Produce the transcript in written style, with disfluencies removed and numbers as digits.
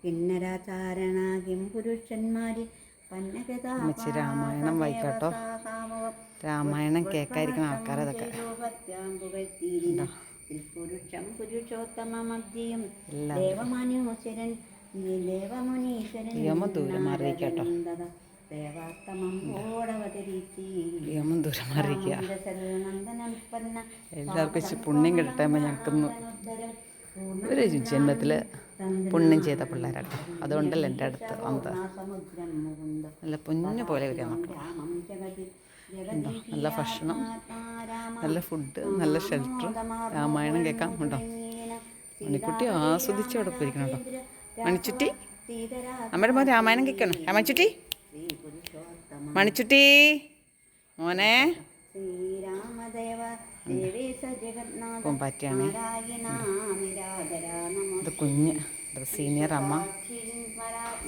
കിന്നരാചാരണാകിം പുരുഷന്മാര് രാമായണം വായിക്കാട്ടോ. രാമായണം കേൾക്കാതിരിക്കുന്ന ആൾക്കാരതൊക്കെ. പുരുഷം പുരുഷോത്തമമദ്യം ദേവമനുശ്വരൻ ദേവമുനീശ്വരൻ ദൂരം മാറിയിട്ടോ. എല്ലാവർക്കും പുണ്യം കിട്ടട്ടെ. ഞങ്ങൾക്കൊന്ന് ഒരു ജന്മത്തിൽ പുണ്യം ചെയ്ത പിള്ളേരാട്ടോ. അതുകൊണ്ടല്ല എൻ്റെ അടുത്ത് വന്നത്. നല്ല പൊന്നു പോലെ വരിക മക്കൾ. നല്ല ഭക്ഷണം, നല്ല ഫുഡ്, നല്ല ഷെൽട്ടർ, രാമായണം കേൾക്കാം കേട്ടോ. മണിക്കുട്ടി ആസ്വദിച്ച് അവിടെ പോയിരിക്കണം കേട്ടോ. മണിച്ചുട്ടി, അമ്മയുടെ മോൻ രാമായണം കേൾക്കണം. മണിച്ചുട്ടി, മണിച്ചുട്ടി മോനെ പൂമ്പാറ്റയാണ്. ഇത് കുഞ്ഞ്, ഇത് സീനിയർ അമ്മ.